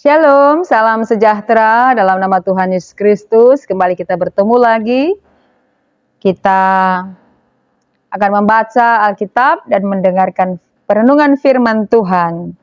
Shalom, salam sejahtera dalam nama Tuhan Yesus Kristus. Kembali kita bertemu lagi. Kita akan membaca Alkitab dan mendengarkan perenungan firman Tuhan.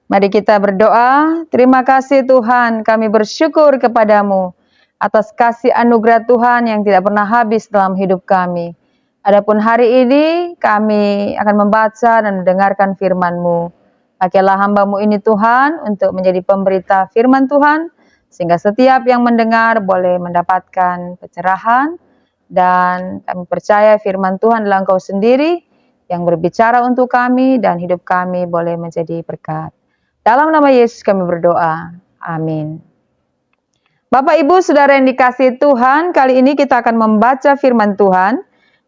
Mari kita berdoa. Terima kasih Tuhan, kami bersyukur kepadamu atas kasih anugerah Tuhan yang tidak pernah habis dalam hidup kami. Adapun hari ini kami akan membaca dan mendengarkan firman-Mu. Pakailah hamba-Mu ini Tuhan untuk menjadi pemberita firman Tuhan, sehingga setiap yang mendengar boleh mendapatkan pencerahan, dan kami percaya firman Tuhan adalah Engkau sendiri yang berbicara untuk kami dan hidup kami boleh menjadi berkat. Dalam nama Yesus kami berdoa. Amin. Bapak, Ibu, Saudara yang dikasihi Tuhan, kali ini kita akan membaca firman Tuhan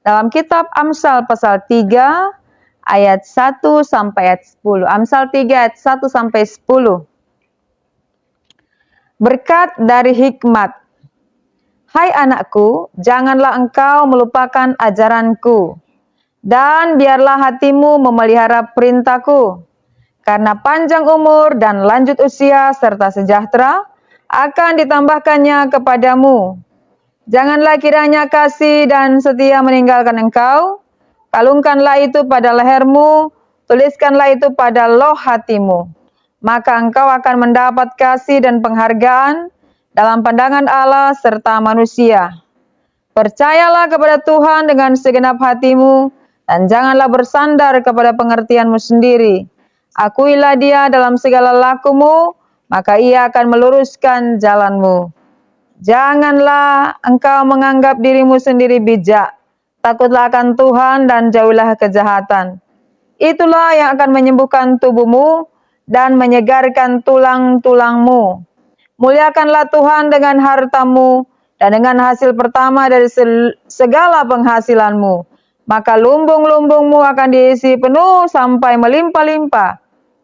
dalam kitab Amsal pasal 3 ayat 1 sampai ayat 10. Amsal 3 ayat 1 sampai 10. Berkat dari hikmat. Hai anakku, janganlah engkau melupakan ajaranku, dan biarlah hatimu memelihara perintahku. Karena panjang umur dan lanjut usia serta sejahtera akan ditambahkannya kepadamu. Janganlah kiranya kasih dan setia meninggalkan engkau. Kalungkanlah itu pada lehermu, tuliskanlah itu pada loh hatimu. Maka engkau akan mendapat kasih dan penghargaan dalam pandangan Allah serta manusia. Percayalah kepada Tuhan dengan segenap hatimu, dan janganlah bersandar kepada pengertianmu sendiri. Akuilah Dia dalam segala lakumu, maka Ia akan meluruskan jalanmu. Janganlah engkau menganggap dirimu sendiri bijak. Takutlah akan Tuhan dan jauhilah kejahatan. Itulah yang akan menyembuhkan tubuhmu dan menyegarkan tulang-tulangmu. Muliakanlah Tuhan dengan hartamu dan dengan hasil pertama dari segala penghasilanmu. Maka lumbung-lumbungmu akan diisi penuh sampai melimpah-limpah,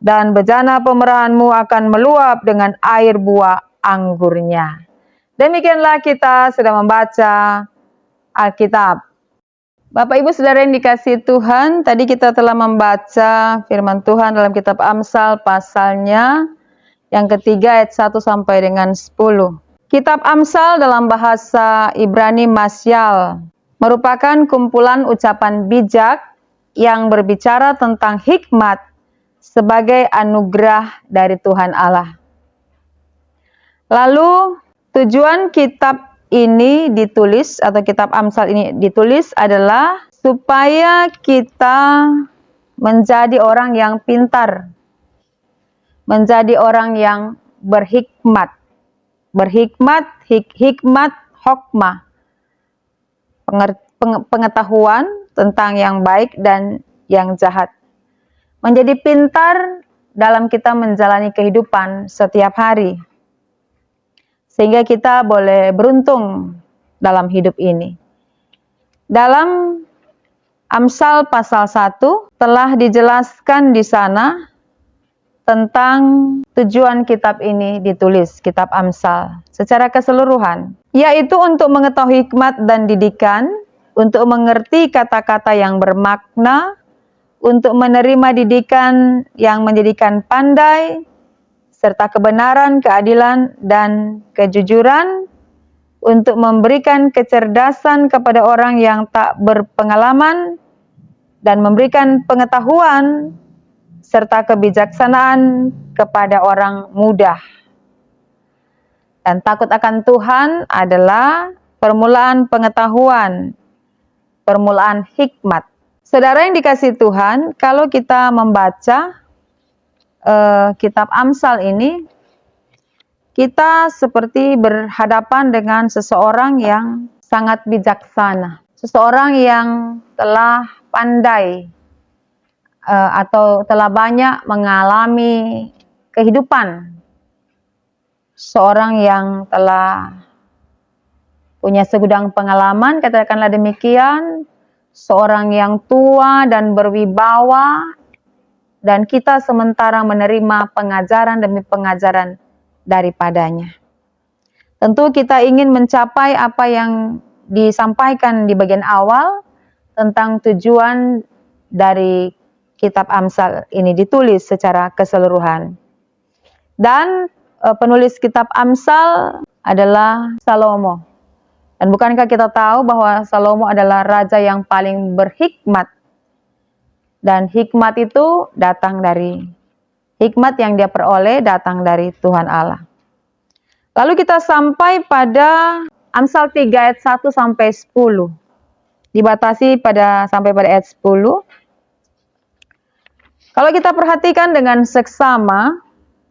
dan bejana pemerahanmu akan meluap dengan air buah anggurnya. Demikianlah kita sudah membaca Alkitab. Bapak, Ibu, Saudara yang dikasihi Tuhan, tadi kita telah membaca firman Tuhan dalam kitab Amsal pasalnya yang ketiga ayat 1 sampai dengan 10. Kitab Amsal dalam bahasa Ibrani Masyal merupakan kumpulan ucapan bijak yang berbicara tentang hikmat sebagai anugerah dari Tuhan Allah. Lalu tujuan kitab ini ditulis atau kitab Amsal ini ditulis adalah supaya kita menjadi orang yang pintar, menjadi orang yang berhikmat. Berhikmat, hikmat, hokmah. Pengetahuan tentang yang baik dan yang jahat. Menjadi pintar dalam kita menjalani kehidupan setiap hari. Sehingga kita boleh beruntung dalam hidup ini. Dalam Amsal pasal 1 telah dijelaskan di sana tentang tujuan kitab ini ditulis, kitab Amsal, secara keseluruhan. Yaitu untuk mengetahui hikmat dan didikan, untuk mengerti kata-kata yang bermakna, untuk menerima didikan yang menjadikan pandai, serta kebenaran, keadilan, dan kejujuran, untuk memberikan kecerdasan kepada orang yang tak berpengalaman, dan memberikan pengetahuan, serta kebijaksanaan kepada orang muda. Dan takut akan Tuhan adalah permulaan pengetahuan, permulaan hikmat. Saudara yang dikasihi Tuhan, kalau kita membaca kitab Amsal ini, kita seperti berhadapan dengan seseorang yang sangat bijaksana, seseorang yang telah pandai atau telah banyak mengalami kehidupan, seorang yang telah punya segudang pengalaman, katakanlah demikian, seorang yang tua dan berwibawa, dan kita sementara menerima pengajaran demi pengajaran daripadanya. Tentu kita ingin mencapai apa yang disampaikan di bagian awal tentang tujuan dari kitab Amsal ini ditulis secara keseluruhan. Dan penulis kitab Amsal adalah Salomo. Dan bukankah kita tahu bahwa Salomo adalah raja yang paling berhikmat? Dan hikmat itu hikmat yang dia peroleh datang dari Tuhan Allah. Lalu kita sampai pada Amsal 3 ayat 1 sampai 10. Dibatasi sampai pada ayat 10. Kalau kita perhatikan dengan seksama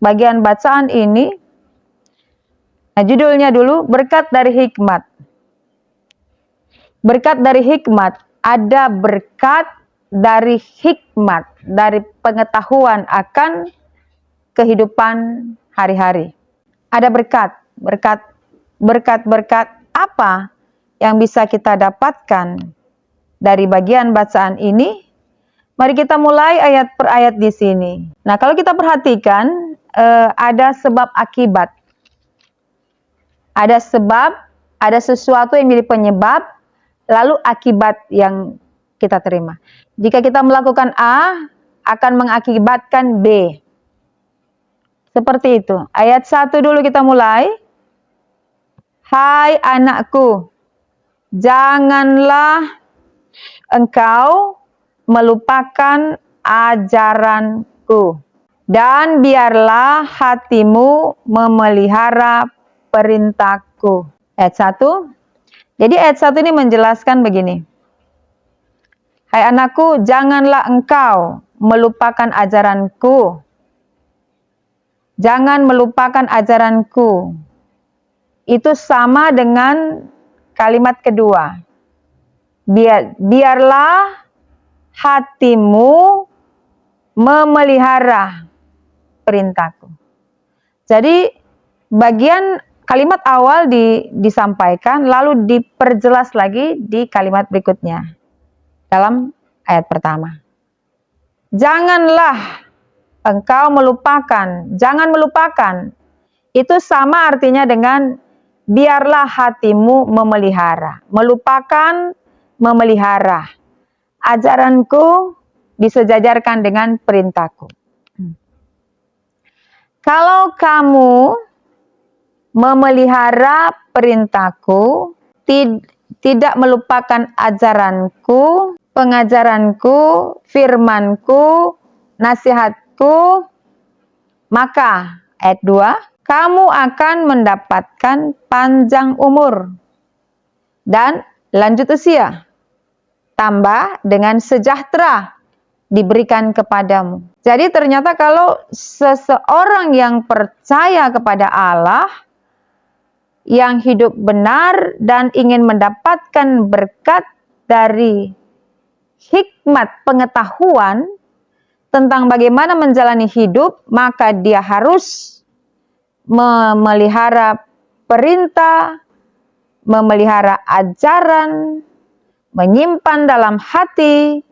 bagian bacaan ini, nah judulnya dulu, berkat dari hikmat. Berkat dari hikmat, ada berkat dari hikmat, dari pengetahuan akan kehidupan hari-hari. Ada berkat apa yang bisa kita dapatkan dari bagian bacaan ini? Mari kita mulai ayat per ayat di sini. Nah, kalau kita perhatikan, ada sebab akibat. Ada sebab, ada sesuatu yang menjadi penyebab, lalu akibat yang kita terima. Jika kita melakukan A, akan mengakibatkan B. Seperti itu. Ayat 1 dulu kita mulai. Hai anakku, janganlah engkau melupakan ajaranku, dan biarlah hatimu memelihara perintahku. Ayat 1. Jadi ayat 1 ini menjelaskan begini. Hai anakku, janganlah engkau melupakan ajaranku. Jangan melupakan ajaranku. Itu sama dengan kalimat kedua. Biarlah hatimu memelihara perintahku. Jadi bagian kalimat awal disampaikan, lalu diperjelas lagi di kalimat berikutnya dalam ayat pertama. Janganlah engkau melupakan, jangan melupakan. Itu sama artinya dengan biarlah hatimu memelihara. Melupakan, memelihara. Ajaranku disejajarkan dengan perintahku. Kalau kamu memelihara perintahku, tidak melupakan ajaranku, pengajaranku, firmanku, nasihatku, maka ayat 2, kamu akan mendapatkan panjang umur dan lanjut usia, tambah dengan sejahtera diberikan kepadamu. Jadi ternyata kalau seseorang yang percaya kepada Allah, yang hidup benar dan ingin mendapatkan berkat dari hikmat pengetahuan tentang bagaimana menjalani hidup, maka dia harus memelihara perintah, memelihara ajaran, menyimpan dalam hati,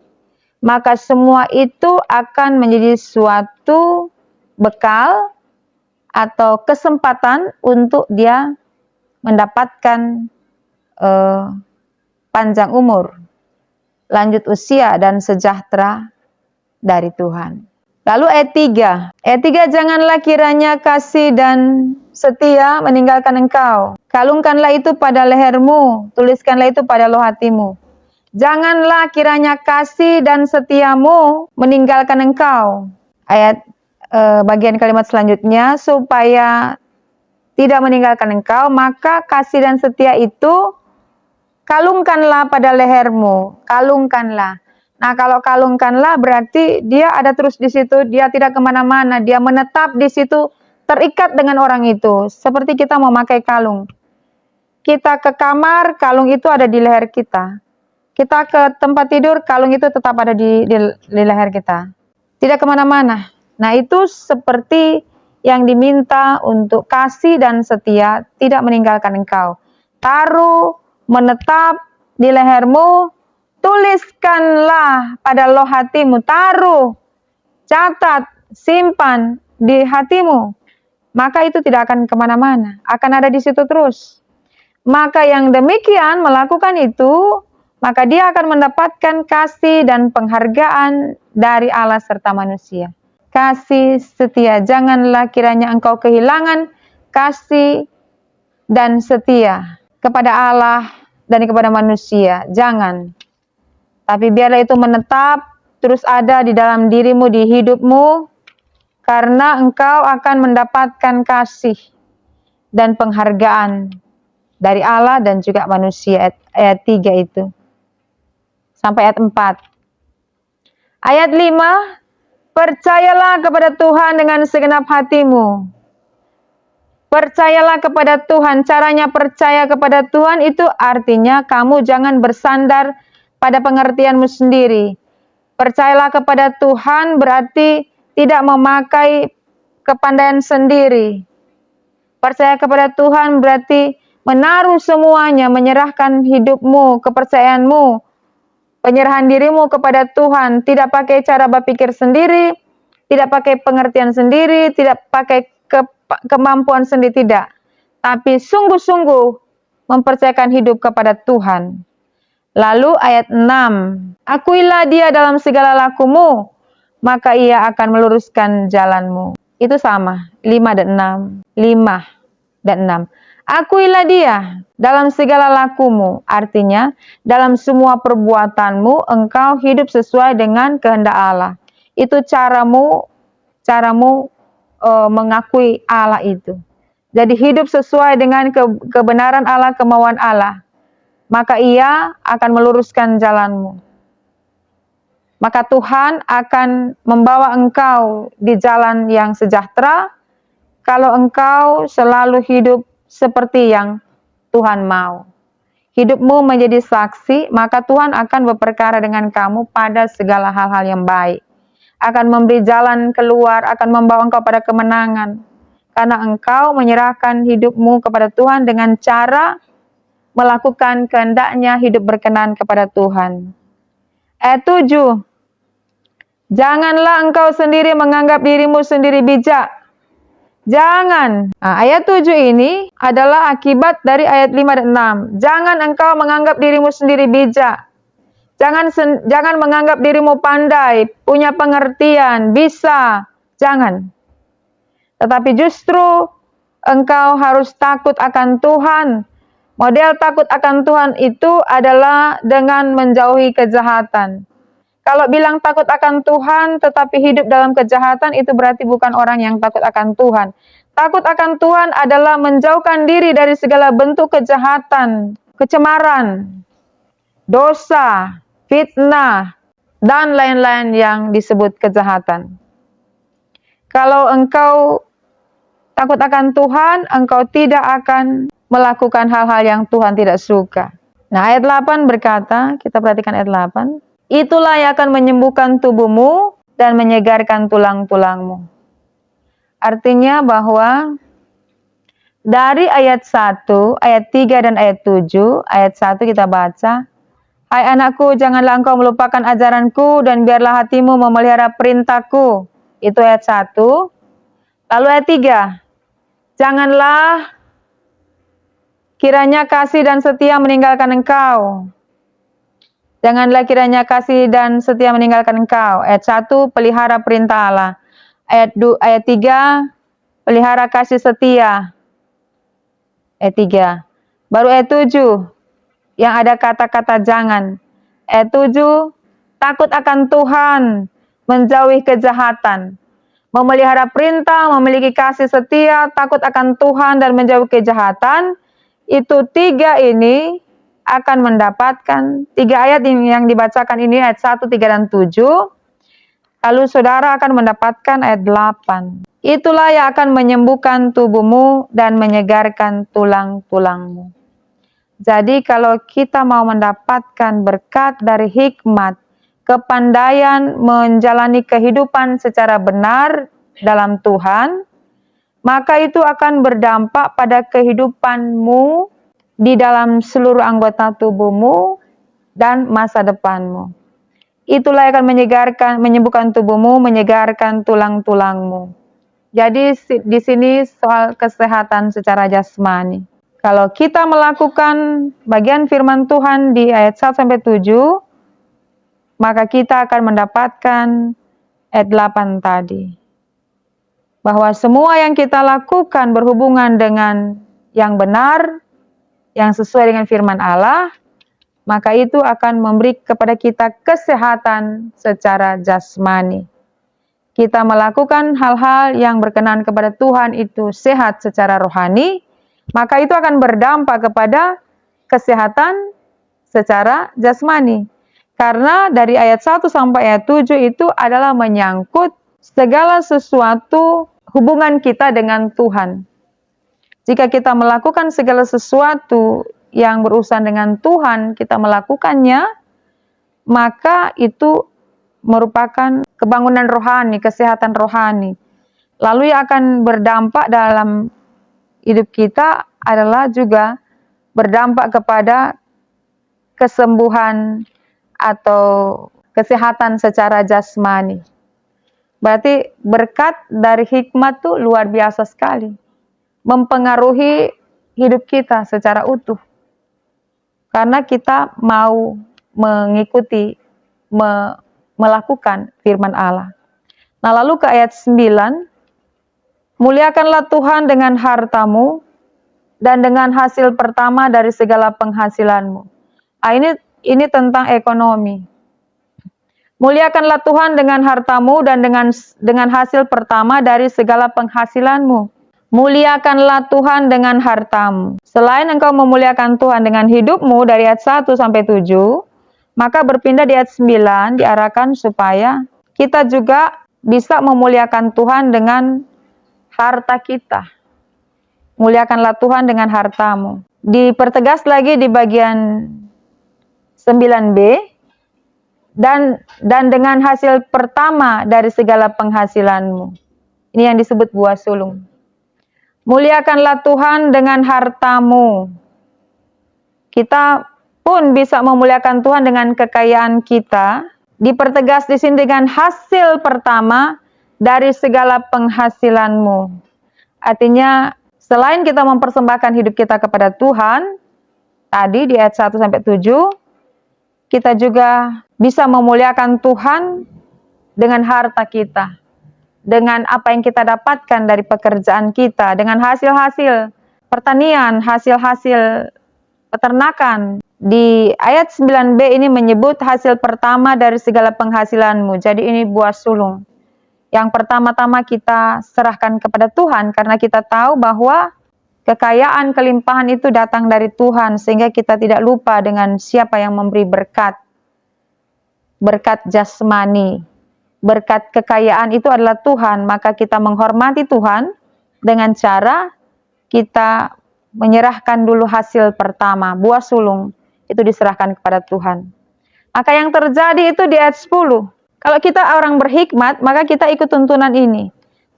maka semua itu akan menjadi suatu bekal atau kesempatan untuk dia mendapatkan panjang umur, lanjut usia, dan sejahtera dari Tuhan. Lalu ayat 3. Ayat 3, janganlah kiranya kasih dan setia meninggalkan engkau. Kalungkanlah itu pada lehermu, tuliskanlah itu pada loh hatimu. Janganlah kiranya kasih dan setiamu meninggalkan engkau. Ayat bagian kalimat selanjutnya, supaya tidak meninggalkan engkau, maka kasih dan setia itu kalungkanlah pada lehermu. Kalungkanlah. Nah, kalau kalungkanlah berarti dia ada terus di situ, dia tidak kemana-mana, dia menetap di situ, terikat dengan orang itu. Seperti kita memakai kalung. Kita ke kamar, kalung itu ada di leher kita. Kita ke tempat tidur, kalung itu tetap ada di leher kita. Tidak kemana-mana. Nah, itu seperti yang diminta untuk kasih dan setia, tidak meninggalkan engkau. Taruh, menetap di lehermu, tuliskanlah pada loh hatimu, taruh, catat, simpan di hatimu. Maka itu tidak akan kemana-mana, akan ada di situ terus. Maka yang demikian melakukan itu, maka dia akan mendapatkan kasih dan penghargaan dari Allah serta manusia. Kasih setia, janganlah kiranya engkau kehilangan kasih dan setia kepada Allah dan kepada manusia. Jangan. Tapi biarlah itu menetap, terus ada di dalam dirimu, di hidupmu, karena engkau akan mendapatkan kasih dan penghargaan dari Allah dan juga manusia. Ayat 3 itu. Sampai ayat 4. Ayat 5, percayalah kepada Tuhan dengan segenap hatimu. Percayalah kepada Tuhan. Caranya percaya kepada Tuhan itu artinya kamu jangan bersandar pada pengertianmu sendiri. Percayalah kepada Tuhan berarti tidak memakai kepandaian sendiri. Percaya kepada Tuhan berarti menaruh semuanya, menyerahkan hidupmu, kepercayaanmu, penyerahan dirimu kepada Tuhan. Tidak pakai cara berpikir sendiri, tidak pakai pengertian sendiri, tidak pakai kemampuan sendiri, tidak. Tapi sungguh-sungguh mempercayakan hidup kepada Tuhan. Lalu ayat 6, akuilah dia dalam segala lakumu, maka ia akan meluruskan jalanmu. Itu sama, 5 dan 6. 5 dan 6. Akuilah dia dalam segala lakumu, artinya dalam semua perbuatanmu engkau hidup sesuai dengan kehendak Allah. Itu caramu mengakui Allah itu. Jadi hidup sesuai dengan kebenaran Allah, kemauan Allah. Maka ia akan meluruskan jalanmu. Maka Tuhan akan membawa engkau di jalan yang sejahtera kalau engkau selalu hidup seperti yang Tuhan mau. Hidupmu menjadi saksi, maka Tuhan akan berperkara dengan kamu pada segala hal-hal yang baik. Akan memberi jalan keluar, akan membawa engkau pada kemenangan. Karena engkau menyerahkan hidupmu kepada Tuhan dengan cara melakukan kehendaknya, hidup berkenan kepada Tuhan. Ayat 7. Janganlah engkau sendiri menganggap dirimu sendiri bijak. Jangan. Ayat 7 ini adalah akibat dari ayat 5 dan 6. Jangan engkau menganggap dirimu sendiri bijak. Jangan menganggap dirimu pandai, punya pengertian, bisa. Jangan. Tetapi justru engkau harus takut akan Tuhan. Model takut akan Tuhan itu adalah dengan menjauhi kejahatan. Kalau bilang takut akan Tuhan tetapi hidup dalam kejahatan, itu berarti bukan orang yang takut akan Tuhan. Takut akan Tuhan adalah menjauhkan diri dari segala bentuk kejahatan, kecemaran, dosa, fitnah, dan lain-lain yang disebut kejahatan. Kalau engkau takut akan Tuhan, engkau tidak akan melakukan hal-hal yang Tuhan tidak suka. Nah, ayat 8 berkata, kita perhatikan ayat 8. Itulah yang akan menyembuhkan tubuhmu dan menyegarkan tulang-tulangmu. Artinya bahwa dari ayat 1, ayat 3 dan ayat 7, ayat 1 kita baca, hai anakku, janganlah engkau melupakan ajaranku dan biarlah hatimu memelihara perintahku. Itu ayat 1. Lalu ayat 3, janganlah kiranya kasih dan setia meninggalkan engkau. Janganlah kiranya kasih dan setia meninggalkan engkau. Ayat 1, pelihara perintah Allah. Ayat 3, pelihara kasih setia. Ayat 3. Baru ayat 7, yang ada kata-kata jangan. Ayat 7, takut akan Tuhan, menjauhi kejahatan. Memelihara perintah, memiliki kasih setia, takut akan Tuhan, dan menjauhi kejahatan. Itu 3 ini akan mendapatkan 3 ayat yang dibacakan ini, ayat 1, 3, dan 7. Lalu saudara akan mendapatkan ayat 8. Itulah yang akan menyembuhkan tubuhmu dan menyegarkan tulang-tulangmu. Jadi kalau kita mau mendapatkan berkat dari hikmat, kepandaian menjalani kehidupan secara benar dalam Tuhan, maka itu akan berdampak pada kehidupanmu di dalam seluruh anggota tubuhmu dan masa depanmu. Itulah yang akan menyembuhkan tubuhmu, menyegarkan tulang-tulangmu. Jadi di sini soal kesehatan secara jasmani. Kalau kita melakukan bagian firman Tuhan di ayat 1-7, maka kita akan mendapatkan ayat 8 tadi. bahwa semua yang kita lakukan berhubungan dengan yang benar, yang sesuai dengan firman Allah, maka itu akan memberi kepada kita kesehatan secara jasmani. Kita melakukan hal-hal yang berkenan kepada Tuhan itu sehat secara rohani, maka itu akan berdampak kepada kesehatan secara jasmani. Karena dari ayat 1 sampai ayat 7 itu adalah menyangkut segala sesuatu hubungan kita dengan Tuhan. Jika kita melakukan segala sesuatu yang berurusan dengan Tuhan, kita melakukannya, maka itu merupakan kebangunan rohani, kesehatan rohani. Lalu yang akan berdampak dalam hidup kita adalah juga berdampak kepada kesembuhan atau kesehatan secara jasmani. Berarti berkat dari hikmat itu luar biasa sekali. Mempengaruhi hidup kita secara utuh. Karena kita mau mengikuti, melakukan firman Allah. Nah lalu ke ayat 9. Muliakanlah Tuhan dengan hartamu dan dengan hasil pertama dari segala penghasilanmu. Nah, ini tentang ekonomi. Muliakanlah Tuhan dengan hartamu dan dengan hasil pertama dari segala penghasilanmu. Muliakanlah Tuhan dengan hartamu. Selain engkau memuliakan Tuhan dengan hidupmu dari ayat 1 sampai 7, maka berpindah di ayat 9 diarahkan supaya kita juga bisa memuliakan Tuhan dengan harta kita. Muliakanlah Tuhan dengan hartamu. Dipertegas lagi di bagian 9b, dan dengan hasil pertama dari segala penghasilanmu. Ini yang disebut buah sulung. Muliakanlah Tuhan dengan hartamu. Kita pun bisa memuliakan Tuhan dengan kekayaan kita. Dipertegas di sini dengan hasil pertama dari segala penghasilanmu. Artinya, selain kita mempersembahkan hidup kita kepada Tuhan, tadi di ayat 1 sampai 7, kita juga bisa memuliakan Tuhan dengan harta kita, dengan apa yang kita dapatkan dari pekerjaan kita, dengan hasil-hasil pertanian, hasil-hasil peternakan. Di ayat 9b ini menyebut hasil pertama dari segala penghasilanmu. Jadi ini buah sulung. Yang pertama-tama kita serahkan kepada Tuhan karena kita tahu bahwa kekayaan, kelimpahan itu datang dari Tuhan, sehingga kita tidak lupa dengan siapa yang memberi berkat. Berkat jasmani, berkat kekayaan itu adalah Tuhan, maka kita menghormati Tuhan dengan cara kita menyerahkan dulu hasil pertama, buah sulung, itu diserahkan kepada Tuhan. Maka yang terjadi itu di ayat 10. Kalau kita orang berhikmat, maka kita ikut tuntunan ini.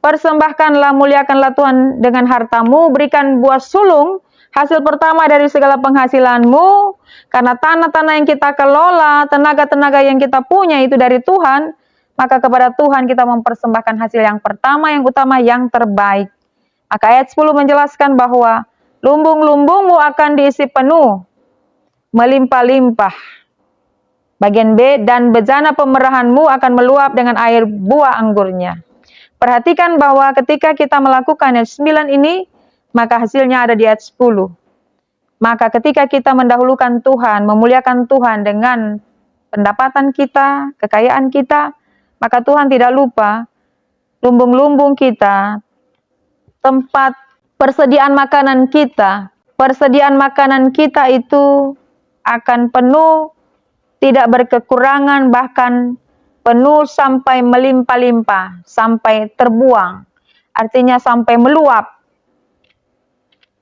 Persembahkanlah, muliakanlah Tuhan dengan hartamu, berikan buah sulung, hasil pertama dari segala penghasilanmu, karena tanah-tanah yang kita kelola, tenaga-tenaga yang kita punya itu dari Tuhan, maka kepada Tuhan kita mempersembahkan hasil yang pertama, yang utama, yang terbaik. Maka ayat 10 menjelaskan bahwa lumbung-lumbungmu akan diisi penuh, melimpah-limpah. Bagian B, dan bejana pemerahanmu akan meluap dengan air buah anggurnya. Perhatikan bahwa ketika kita melakukan ayat 9 ini, maka hasilnya ada di ayat 10. Maka ketika kita mendahulukan Tuhan, memuliakan Tuhan dengan pendapatan kita, kekayaan kita, maka Tuhan tidak lupa lumbung-lumbung kita, tempat persediaan makanan kita itu akan penuh, tidak berkekurangan, bahkan penuh sampai melimpah-limpah, sampai terbuang. Artinya sampai meluap,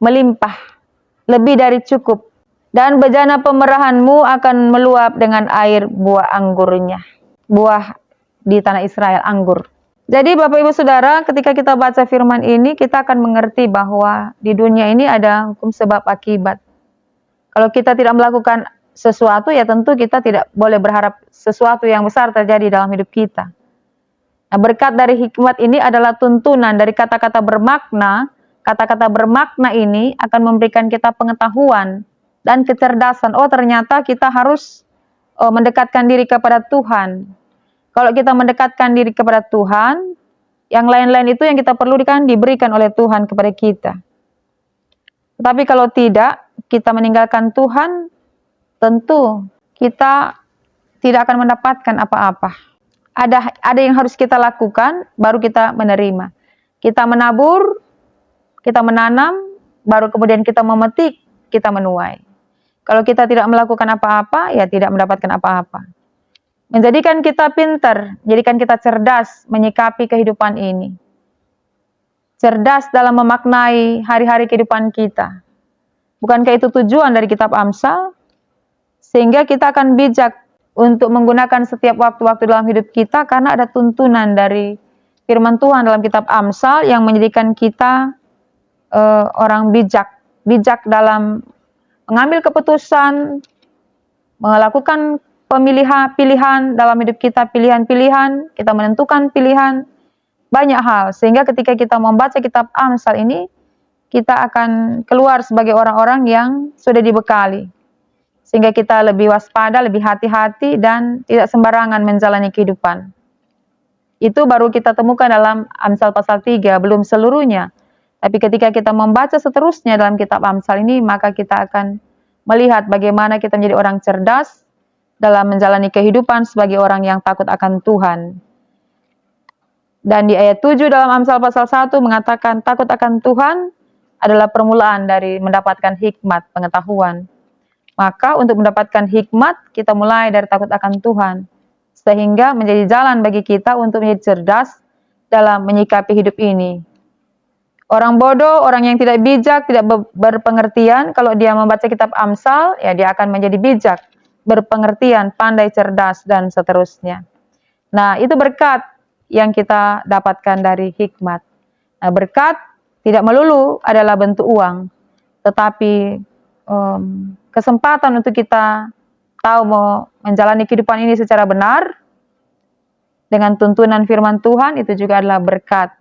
melimpah, lebih dari cukup. Dan bejana pemerahanmu akan meluap dengan air buah anggurnya. Buah di tanah Israel, anggur. Jadi Bapak Ibu Saudara, ketika kita baca firman ini, kita akan mengerti bahwa di dunia ini ada hukum sebab akibat. Kalau kita tidak melakukan sesuatu, ya tentu kita tidak boleh berharap sesuatu yang besar terjadi dalam hidup kita. Nah, berkat dari hikmat ini adalah tuntunan dari kata-kata bermakna. Kata-kata bermakna ini akan memberikan kita pengetahuan dan kecerdasan. Oh, ternyata kita harus mendekatkan diri kepada Tuhan. Kalau kita mendekatkan diri kepada Tuhan, Yang lain-lain itu yang kita perlukan diberikan oleh Tuhan kepada kita. Tetapi kalau tidak, kita meninggalkan Tuhan, tentu kita tidak akan mendapatkan apa-apa. Ada yang harus kita lakukan, baru kita menerima. Kita menabur, kita menanam, baru kemudian kita memetik, kita menuai. Kalau kita tidak melakukan apa-apa, ya tidak mendapatkan apa-apa. Menjadikan kita pintar, menjadikan kita cerdas menyikapi kehidupan ini. Cerdas dalam memaknai hari-hari kehidupan kita. Bukankah itu tujuan dari kitab Amsal? Sehingga kita akan bijak untuk menggunakan setiap waktu-waktu dalam hidup kita karena ada tuntunan dari firman Tuhan dalam kitab Amsal yang menjadikan kita orang bijak. Bijak dalam mengambil keputusan, melakukan pilihan dalam hidup kita, pilihan-pilihan, kita menentukan pilihan, banyak hal. Sehingga ketika kita membaca kitab Amsal ini, kita akan keluar sebagai orang-orang yang sudah dibekali. Sehingga kita lebih waspada, lebih hati-hati, dan tidak sembarangan menjalani kehidupan. Itu baru kita temukan dalam Amsal pasal 3, belum seluruhnya. Tapi ketika kita membaca seterusnya dalam kitab Amsal ini, maka kita akan melihat bagaimana kita menjadi orang cerdas dalam menjalani kehidupan sebagai orang yang takut akan Tuhan. Dan di ayat 7 dalam Amsal pasal 1 mengatakan takut akan Tuhan adalah permulaan dari mendapatkan hikmat, pengetahuan. Maka untuk mendapatkan hikmat, kita mulai dari takut akan Tuhan. Sehingga menjadi jalan bagi kita untuk menjadi cerdas dalam menyikapi hidup ini. Orang bodoh, orang yang tidak bijak, tidak berpengertian, kalau dia membaca kitab Amsal, ya dia akan menjadi bijak, berpengertian, pandai, cerdas, dan seterusnya. Nah, itu berkat yang kita dapatkan dari hikmat. Nah, berkat tidak melulu adalah bentuk uang, tetapi kesempatan untuk kita tahu mau menjalani kehidupan ini secara benar, dengan tuntunan firman Tuhan, itu juga adalah berkat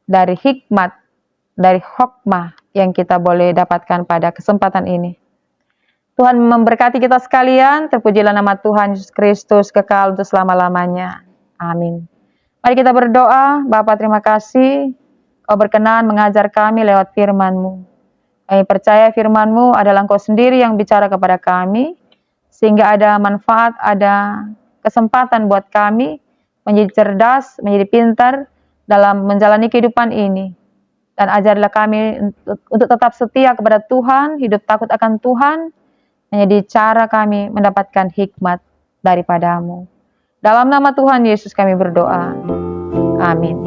dari hikmat, dari hikmah yang kita boleh dapatkan pada kesempatan ini. Tuhan memberkati kita sekalian, terpujilah nama Tuhan Yesus Kristus kekal untuk selama-lamanya. Amin. Mari kita berdoa. Bapa, terima kasih Kau berkenan mengajar kami lewat firman-Mu. Kami percaya firman-Mu adalah Engkau sendiri yang bicara kepada kami, sehingga ada manfaat, ada kesempatan buat kami menjadi cerdas, menjadi pintar dalam menjalani kehidupan ini. Dan ajarlah kami untuk tetap setia kepada Tuhan, hidup takut akan Tuhan, menjadi cara kami mendapatkan hikmat daripada-Mu. Dalam nama Tuhan Yesus kami berdoa. Amin.